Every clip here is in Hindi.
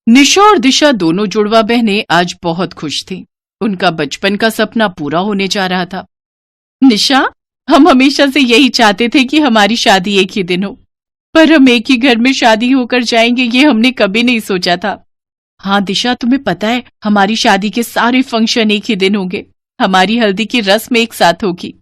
निशा और दिशा दोनों जुड़वा बहनें आज बहुत खुश थीं। उनका बचपन का सपना पूरा होने जा रहा था। निशा, हम हमेशा से यही चाहते थे कि हमारी शादी एक ही दिन हो, पर हम एक ही घर में शादी होकर जाएंगे ये हमने कभी नहीं सोचा था। हाँ दिशा, तुम्हें पता है हमारी शादी के सारे फंक्शन एक ही दिन होंगे। हमारी हल्दी की रस्म एक साथ होगी।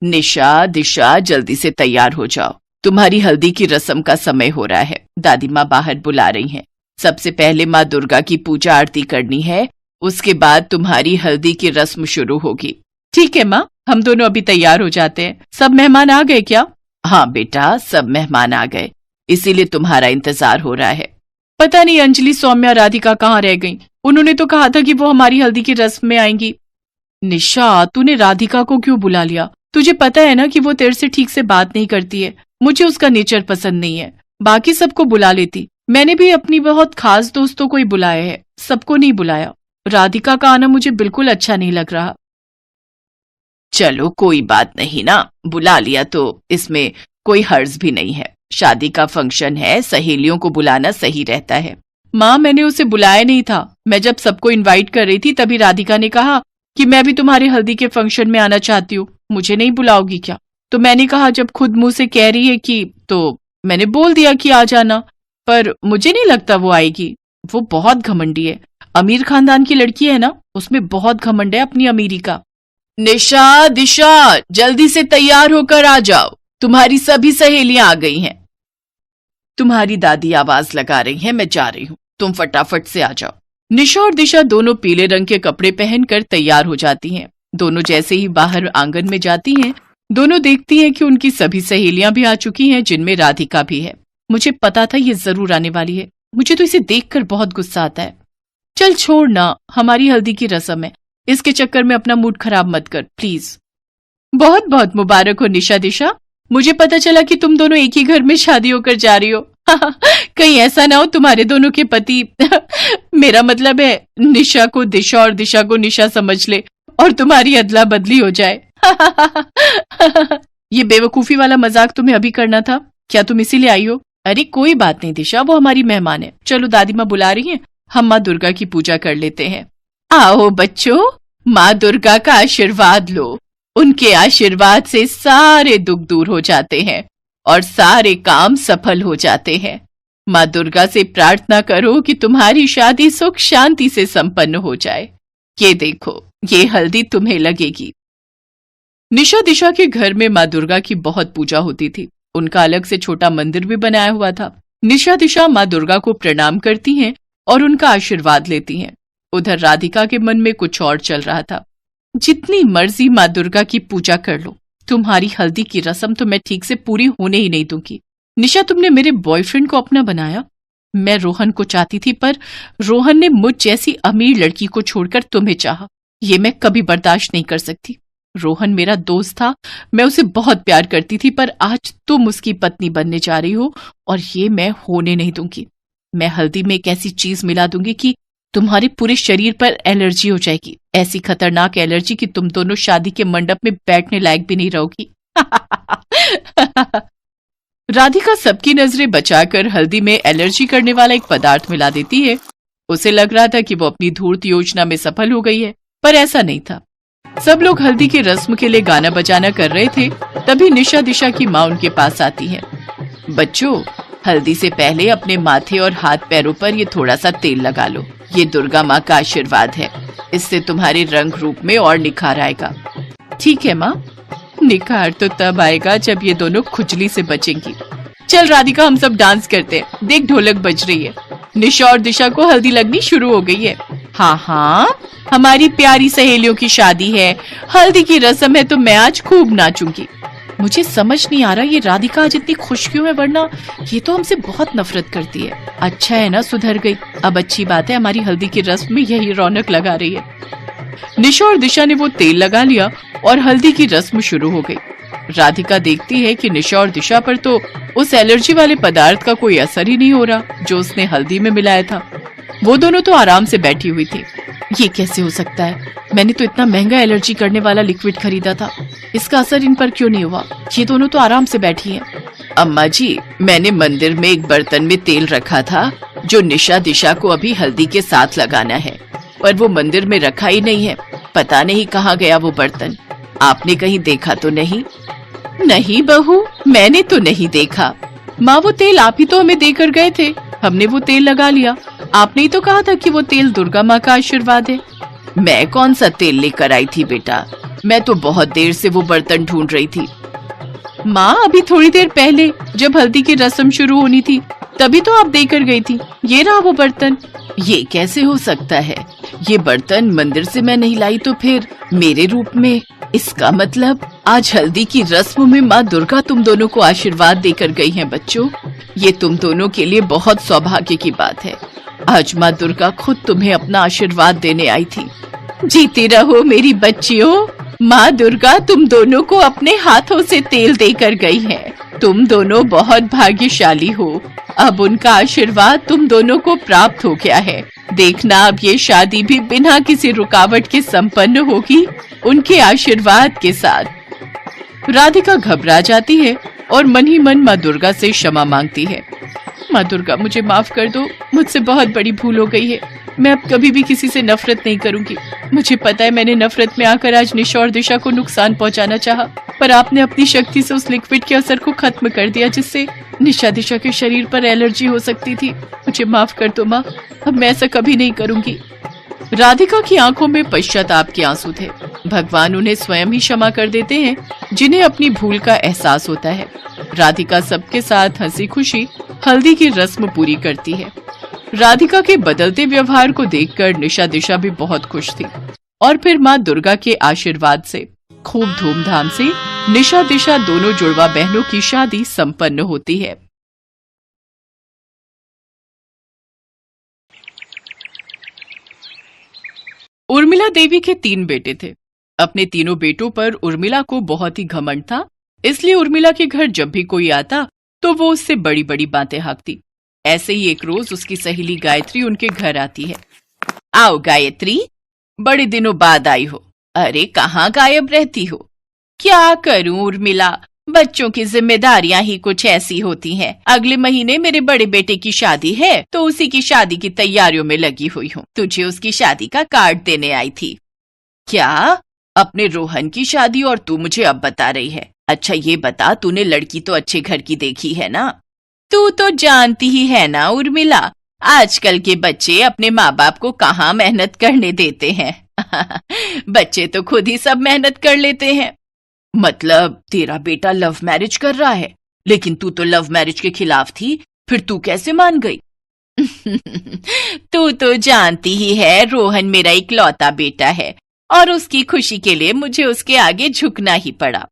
निशा, दिशा, जल्दी से तैयार हो जाओ, तुम्हारी हल्दी की रस्म का समय हो रहा है। दादी माँ बाहर बुला रही हैं। सबसे पहले माँ दुर्गा की पूजा आरती करनी है, उसके बाद तुम्हारी हल्दी की रस्म शुरू होगी। ठीक है माँ, हम दोनों अभी तैयार हो जाते हैं। सब मेहमान आ गए क्या? हाँ बेटा, सब मेहमान आ गए, इसीलिए तुम्हारा इंतजार हो रहा है। पता नहीं अंजलि, सौम्या, राधिका कहाँ रह गईं? उन्होंने तो कहा था कि वो हमारी हल्दी की रस्म में आएंगी। निशा, तूने राधिका को क्यों बुला लिया? तुझे पता है ना कि वो तेरे से ठीक से बात नहीं करती है। मुझे उसका नेचर पसंद नहीं है। बाकी सबको बुला लेती, मैंने भी अपनी बहुत खास दोस्तों को ही बुलाया है, सबको नहीं बुलाया। राधिका का आना मुझे बिल्कुल अच्छा नहीं लग रहा। चलो कोई बात नहीं ना, बुला लिया तो इसमें कोई हर्ज भी नहीं है। शादी का फंक्शन है, सहेलियों को बुलाना सही रहता है। माँ, मैंने उसे बुलाया नहीं था। मैं जब सबको इनवाइट कर रही थी तभी राधिका ने कहा कि मैं भी तुम्हारे हल्दी के फंक्शन में आना चाहती हूँ, मुझे नहीं बुलाओगी क्या? तो मैंने कहा जब खुद मुंह से कह रही है कि, तो मैंने बोल दिया कि आ जाना, पर मुझे नहीं लगता वो आएगी। वो बहुत घमंडी है, अमीर खानदान की लड़की है ना, उसमें बहुत घमंड है अपनी अमीरी का। निशा, दिशा, जल्दी से तैयार होकर आ जाओ, तुम्हारी सभी सहेलियां आ गई हैं। तुम्हारी दादी आवाज लगा रही है, मैं जा रही हूँ, तुम फटाफट से आ जाओ। निशा और दिशा दोनों पीले रंग के कपड़े पहनकर तैयार हो जाती हैं। दोनों जैसे ही बाहर आंगन में जाती हैं, दोनों देखती हैं कि उनकी सभी सहेलियां भी आ चुकी हैं, जिनमें राधिका भी है। मुझे पता था ये जरूर आने वाली है, मुझे तो इसे देखकर बहुत गुस्सा आता है। चल छोड़ ना, हमारी हल्दी की रस्म है, इसके चक्कर में अपना मूड खराब मत कर प्लीज। बहुत बहुत मुबारक हो निशा, दिशा, मुझे पता चला कि तुम दोनों एक ही घर में शादी होकर जा रही हो। कहीं ऐसा ना हो तुम्हारे दोनों के पति मेरा मतलब है निशा को दिशा और दिशा को निशा समझ ले और तुम्हारी अदला बदली हो जाए। ये बेवकूफी वाला मजाक तुम्हें अभी करना था क्या? तुम इसीलिए आई हो? अरे कोई बात नहीं दिशा, वो हमारी मेहमान है। चलो दादी माँ बुला रही हैं, हम माँ दुर्गा की पूजा कर लेते हैं। आओ बच्चों, माँ दुर्गा का आशीर्वाद लो। उनके आशीर्वाद से सारे दुख दूर हो जाते हैं और सारे काम सफल हो जाते हैं। माँ दुर्गा से प्रार्थना करो कि तुम्हारी शादी सुख शांति से संपन्न हो जाए। ये देखो, ये हल्दी तुम्हें लगेगी। निशा दिशा के घर में माँ दुर्गा की बहुत पूजा होती थी। उनका अलग से छोटा मंदिर भी बनाया हुआ था। निशा दिशा माँ दुर्गा को प्रणाम करती हैं और उनका आशीर्वाद लेती हैं। उधर राधिका के मन में कुछ और चल रहा था। जितनी मर्जी माँ दुर्गा की पूजा कर लो, तुम्हारी हल्दी की रस्म तो मैं ठीक से पूरी होने ही नहीं दूंगी। निशा, तुमने मेरे बॉयफ्रेंड को अपना बनाया। मैं रोहन को चाहती थी, पर रोहन ने मुझ जैसी अमीर लड़की को छोड़कर तुम्हें चाहा। ये मैं कभी बर्दाश्त नहीं कर सकती। रोहन मेरा दोस्त था, मैं उसे बहुत प्यार करती थी, पर आज तुम उसकी पत्नी बनने जा रही हो और ये मैं होने नहीं दूंगी। मैं हल्दी में एक ऐसी चीज मिला दूंगी कि तुम्हारे पूरे शरीर पर एलर्जी हो जाएगी, ऐसी खतरनाक एलर्जी कि तुम दोनों शादी के मंडप में बैठने लायक भी नहीं रहोगी। राधिका सबकी नजरें बचाकर हल्दी में एलर्जी करने वाला एक पदार्थ मिला देती है। उसे लग रहा था कि वो अपनी धूर्त योजना में सफल हो गई है, पर ऐसा नहीं था। सब लोग हल्दी की रस्म के लिए गाना बजाना कर रहे थे, तभी निशा दिशा की माँ उनके पास आती है। बच्चों, हल्दी से पहले अपने माथे और हाथ पैरों पर ये थोड़ा सा तेल लगा लो। ये दुर्गा माँ का आशीर्वाद है, इससे तुम्हारे रंग रूप में और निखार आएगा। ठीक है माँ, निखार तो तब आएगा जब ये दोनों खुजली से बचेंगी। चल राधिका, हम सब डांस करते हैं, देख ढोलक बज रही है। निशा और दिशा को हल्दी लगनी शुरू हो गई है। हाँ हाँ, हमारी प्यारी सहेलियों की शादी है, हल्दी की रस्म है, तो मैं आज खूब नाचूंगी। मुझे समझ नहीं आ रहा ये राधिका आज इतनी खुश क्यों है, वरना ये तो हमसे बहुत नफरत करती है। अच्छा है ना, सुधर गई। अब अच्छी बात है, हमारी हल्दी की रस्म में यही रौनक लगा रही है। निशा और दिशा ने वो तेल लगा लिया और हल्दी की रस्म शुरू हो गई। राधिका देखती है कि निशा और दिशा पर तो उस एलर्जी वाले पदार्थ का कोई असर ही नहीं हो रहा जो उसने हल्दी में मिलाया था। वो दोनों तो आराम से बैठी हुई थी। ये कैसे हो सकता है? मैंने तो इतना महंगा एलर्जी करने वाला लिक्विड खरीदा था, इसका असर इन पर क्यों नहीं हुआ? ये दोनों तो आराम से बैठी हैं। अम्मा जी, मैंने मंदिर में एक बर्तन में तेल रखा था जो निशा दिशा को अभी हल्दी के साथ लगाना है, पर वो मंदिर में रखा ही नहीं है। पता नहीं कहाँ गया वो बर्तन। आपने कहीं देखा तो नहीं? नहीं बहू, मैंने तो नहीं देखा। माँ, वो तेल आप ही तो हमें देकर गए थे, हमने वो तेल लगा लिया। आपने ही तो कहा था कि वो तेल दुर्गा माँ का आशीर्वाद है। मैं कौन सा तेल लेकर आई थी बेटा, मैं तो बहुत देर से वो बर्तन ढूंढ रही थी। माँ, अभी थोड़ी देर पहले जब हल्दी की रस्म शुरू होनी थी तभी तो आप देकर गई थी। ये रहा वो बर्तन। ये कैसे हो सकता है? ये बर्तन मंदिर से मैं नहीं लाई तो फिर मेरे रूप में? इसका मतलब आज हल्दी की रस्म में माँ दुर्गा तुम दोनों को आशीर्वाद देकर गई हैं। बच्चों, ये तुम दोनों के लिए बहुत सौभाग्य की बात है। आज माँ दुर्गा खुद तुम्हें अपना आशीर्वाद देने आई थी। जीती रहो मेरी बच्चियों। माँ दुर्गा तुम दोनों को अपने हाथों से तेल देकर गई है। तुम दोनों बहुत भाग्यशाली हो। अब उनका आशीर्वाद तुम दोनों को प्राप्त हो गया है। देखना, अब ये शादी भी बिना किसी रुकावट के संपन्न होगी उनके आशीर्वाद के साथ। राधिका घबरा जाती है और मन ही मन माँ दुर्गा से क्षमा मांगती है। माँ दुर्गा, मुझे माफ कर दो, मुझसे बहुत बड़ी भूल हो गई है। मैं अब कभी भी किसी से नफरत नहीं करूंगी। मुझे पता है मैंने नफरत में आकर आज निशा और दिशा को नुकसान पहुंचाना चाहा, पर आपने अपनी शक्ति से उस लिक्विड के असर को खत्म कर दिया जिससे निशा दिशा के शरीर पर एलर्जी हो सकती थी। मुझे माफ कर दो माँ, अब मैं ऐसा कभी नहीं करूंगी। राधिका की आंखों में पश्चाताप के आंसू थे। भगवान उन्हें स्वयं ही क्षमा कर देते हैं जिन्हें अपनी भूल का एहसास होता है। राधिका सबके साथ हंसी खुशी हल्दी की रस्म पूरी करती है। राधिका के बदलते व्यवहार को देखकर निशा दिशा भी बहुत खुश थी और फिर माँ दुर्गा के आशीर्वाद से खूब धूमधाम से निशा दिशा दोनों जुड़वा बहनों की शादी संपन्न होती है। उर्मिला देवी के 3 बेटे थे। अपने तीनों बेटों पर उर्मिला को बहुत ही घमंड था, इसलिए उर्मिला के घर जब भी कोई आता तो वो उससे बड़ी बड़ी बातें हाँकती। ऐसे ही एक रोज उसकी सहेली गायत्री उनके घर आती है। आओ गायत्री, बड़े दिनों बाद आई हो। अरे कहाँ गायब रहती हो? क्या करूं उर्मिला, बच्चों की जिम्मेदारियां ही कुछ ऐसी होती हैं। अगले महीने मेरे बड़े बेटे की शादी है तो उसी की शादी की तैयारियों में लगी हुई हूँ। तुझे उसकी शादी का कार्ड देने आई थी। क्या? अपने रोहन की शादी और तू मुझे अब बता रही है? अच्छा ये बता, तूने लड़की तो अच्छे घर की देखी है ना? तू तो जानती ही है ना उर्मिला, आजकल के बच्चे अपने माँ बाप को कहाँ मेहनत करने देते हैं। बच्चे तो खुद ही सब मेहनत कर लेते हैं। मतलब तेरा बेटा लव मैरिज कर रहा है? लेकिन तू तो लव मैरिज के खिलाफ थी, फिर तू कैसे मान गई? तू तो जानती ही है रोहन मेरा इकलौता बेटा है और उसकी खुशी के लिए मुझे उसके आगे झुकना ही पड़ा।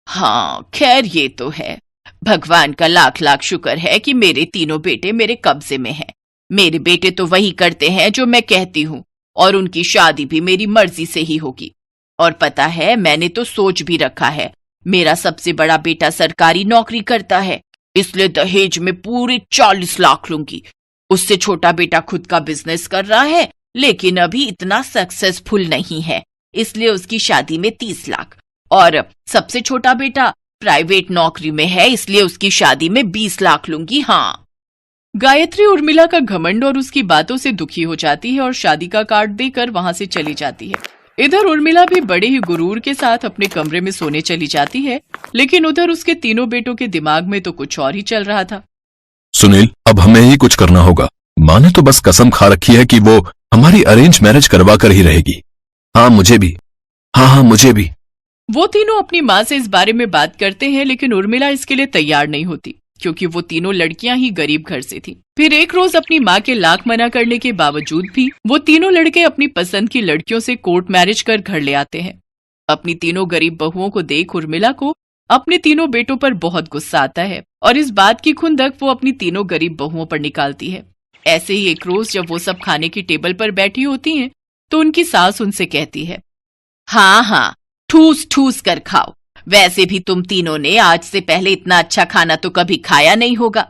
हाँ खैर ये तो है, भगवान का लाख लाख शुक्र है कि मेरे तीनों बेटे मेरे कब्जे में हैं। मेरे बेटे तो वही करते हैं जो मैं कहती हूँ और उनकी शादी भी मेरी मर्जी से ही होगी। और पता है मैंने तो सोच भी रखा है, मेरा सबसे बड़ा बेटा सरकारी नौकरी करता है, इसलिए दहेज में पूरे 40 लाख लूंगी। उससे छोटा बेटा खुद का बिजनेस कर रहा है लेकिन अभी इतना सक्सेसफुल नहीं है, इसलिए उसकी शादी में 30 लाख। और सबसे छोटा बेटा प्राइवेट नौकरी में है, इसलिए उसकी शादी में 20 लाख लूंगी। हाँ। गायत्री उर्मिला का घमंड और उसकी बातों से दुखी हो जाती है और शादी का कार्ड देकर वहां से चली जाती है। इधर उर्मिला भी बड़े ही गुरूर के साथ अपने कमरे में सोने चली जाती है, लेकिन उधर उसके तीनों बेटों के दिमाग में तो कुछ और ही चल रहा था। सुनील, अब हमें ही कुछ करना होगा। माँ ने तो बस कसम खा रखी है कि वो हमारी अरेंज मैरिज करवा कर ही रहेगी। हाँ मुझे भी, हाँ मुझे भी। वो तीनों अपनी माँ से इस बारे में बात करते हैं, लेकिन उर्मिला इसके लिए तैयार नहीं होती क्योंकि वो तीनों लड़कियां ही गरीब घर से थी। फिर एक रोज अपनी माँ के लाख मना करने के बावजूद भी वो तीनों लड़के अपनी पसंद की लड़कियों से कोर्ट मैरिज कर घर ले आते हैं। अपनी तीनों गरीब बहुओं को देख उर्मिला को अपने तीनों बेटों पर बहुत गुस्सा आता है और इस बात की खुंदक वो अपनी तीनों गरीब बहुओं पर निकालती है। ऐसे ही एक रोज जब वो सब खाने की टेबल पर बैठी होती हैं, तो उनकी सास उनसे कहती है, हाँ ठूस ठूस कर खाओ, वैसे भी तुम तीनों ने आज से पहले इतना अच्छा खाना तो कभी खाया नहीं होगा।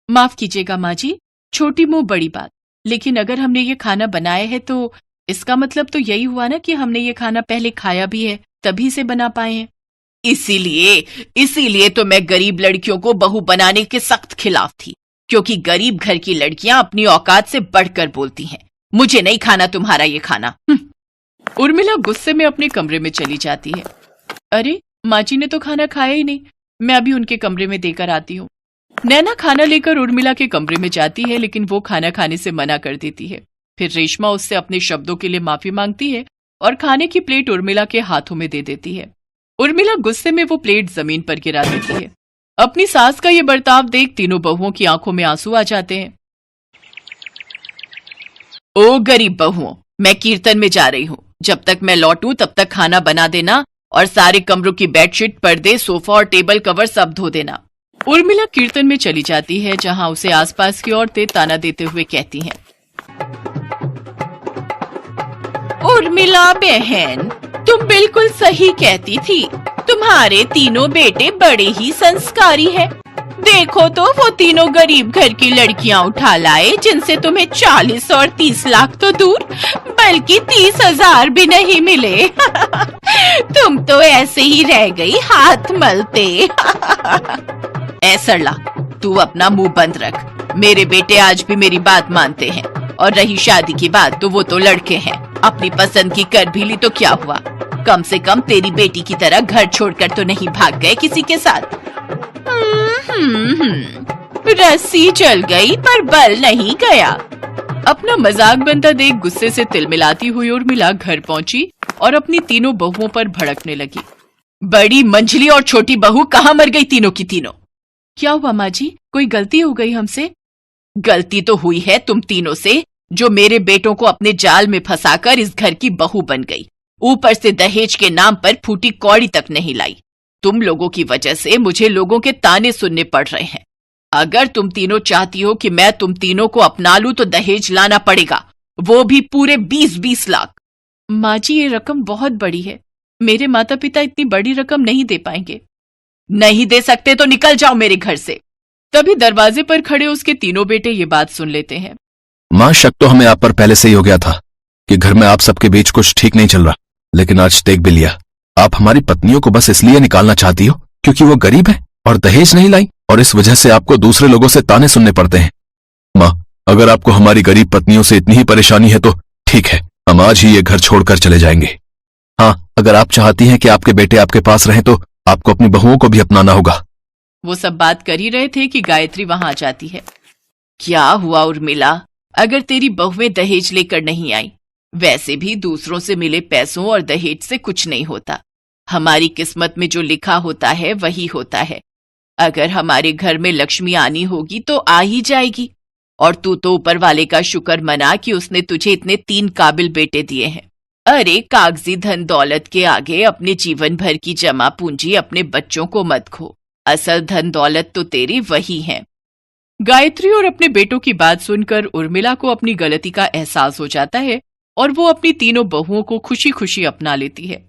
माफ कीजिएगा माँ जी, छोटी मुंह बड़ी बात, लेकिन अगर हमने ये खाना बनाया है तो इसका मतलब तो यही हुआ ना कि हमने ये खाना पहले खाया भी है, तभी से बना पाए हैं। इसीलिए तो मैं गरीब लड़कियों को बहू बनाने के सख्त खिलाफ थी, क्योंकि गरीब घर की लड़कियां अपनी औकात से बढ़कर बोलती हैं। मुझे नहीं खाना तुम्हारा ये खाना। उर्मिला गुस्से में अपने कमरे में चली जाती है। अरे माँ जी ने तो खाना खाया ही नहीं, मैं अभी उनके कमरे में देकर आती हूँ। नैना खाना लेकर उर्मिला के कमरे में जाती है, लेकिन वो खाना खाने से मना कर देती है। फिर रेशमा उससे अपने शब्दों के लिए माफी मांगती है और खाने की प्लेट उर्मिला के हाथों में दे देती है। उर्मिला गुस्से में वो प्लेट जमीन पर गिरा देती है। अपनी सास का ये बर्ताव देख तीनों बहुओं की आंखों में आंसू आ जाते हैं। ओ गरीब बहुओं, मैं कीर्तन में जा रही हूँ। जब तक मैं लौटूं तब तक खाना बना देना और सारे कमरों की बेडशीट, पर्दे, सोफा और टेबल कवर सब धो देना। उर्मिला कीर्तन में चली जाती है, जहां उसे आसपास की औरतें ताना देते हुए कहती हैं। उर्मिला बहन, तुम बिल्कुल सही कहती थी। तुम्हारे तीनों बेटे बड़े ही संस्कारी हैं। देखो तो वो तीनों गरीब घर की लड़कियां उठा लाए, जिनसे तुम्हें 40 और 30 लाख तो दूर बल्कि 30,000 भी नहीं मिले। तुम तो ऐसे ही रह गई हाथ मलते। सरला, तू अपना मुंह बंद रख। मेरे बेटे आज भी मेरी बात मानते हैं, और रही शादी की बात तो वो तो लड़के हैं। अपनी पसंद की कर भी ली तो क्या हुआ? कम से कम तेरी बेटी की तरह घर छोड़कर तो नहीं भाग गए किसी के साथ। रस्सी चल गई पर बल नहीं गया। अपना मजाक बनता देख गुस्से से तिलमिलाती हुई उर्मिला घर पहुंची और अपनी तीनों बहुओं पर भड़कने लगी। बड़ी मंझली और छोटी बहू कहाँ मर गई तीनों की तीनों? क्या हुआ माँ जी, कोई गलती हो गई हमसे? गलती तो हुई है तुम तीनों से, जो मेरे बेटों को अपने जाल में फंसाकर इस घर की बहू बन गई। ऊपर से दहेज के नाम पर फूटी कौड़ी तक नहीं लाई। तुम लोगों की वजह से मुझे लोगों के ताने सुनने पड़ रहे हैं। अगर तुम तीनों चाहती हो कि मैं तुम तीनों को अपना लूं तो दहेज लाना पड़ेगा, वो भी पूरे 20-20 लाख। माँ जी, ये रकम बहुत बड़ी है। मेरे माता पिता इतनी बड़ी रकम नहीं दे पाएंगे। नहीं दे सकते तो निकल जाओ मेरे घर से। तभी दरवाजे पर खड़े उसके तीनों बेटे ये बात सुन लेते हैं। मां, शक तो हमें आप पर पहले से ही हो गया था कि घर में आप सबके बीच कुछ ठीक नहीं चल रहा, लेकिन आज देख भी लिया। आप हमारी पत्नियों को बस इसलिए निकालना चाहती हो क्योंकि वो गरीब है और दहेज नहीं लाई, और इस वजह से आपको दूसरे लोगों से ताने सुनने पड़ते हैं। मां, अगर आपको हमारी गरीब पत्नियों से इतनी ही परेशानी है तो ठीक है, हम आज ही ये घर छोड़कर चले जाएंगे। हाँ, अगर आप चाहती हैं कि आपके बेटे आपके पास रहें तो आपको अपनी बहुओं को भी अपनाना होगा। वो सब बात कर ही रहे थे कि गायत्री वहां आ जाती है। क्या हुआ उर्मिला? अगर तेरी बहुएं दहेज लेकर नहीं आई, वैसे भी दूसरों से मिले पैसों और दहेज से कुछ नहीं होता। हमारी किस्मत में जो लिखा होता है वही होता है। अगर हमारे घर में लक्ष्मी आनी होगी तो आ ही जाएगी। और तू तो ऊपर वाले का शुक्र मना कि उसने तुझे इतने 3 काबिल बेटे दिए हैं। अरे कागजी धन दौलत के आगे अपने जीवन भर की जमा पूंजी अपने बच्चों को मत खो। असल धन दौलत तो तेरी वही है। गायत्री और अपने बेटों की बात सुनकर उर्मिला को अपनी गलती का एहसास हो जाता है और वो अपनी तीनों बहुओं को खुशी खुशी अपना लेती है।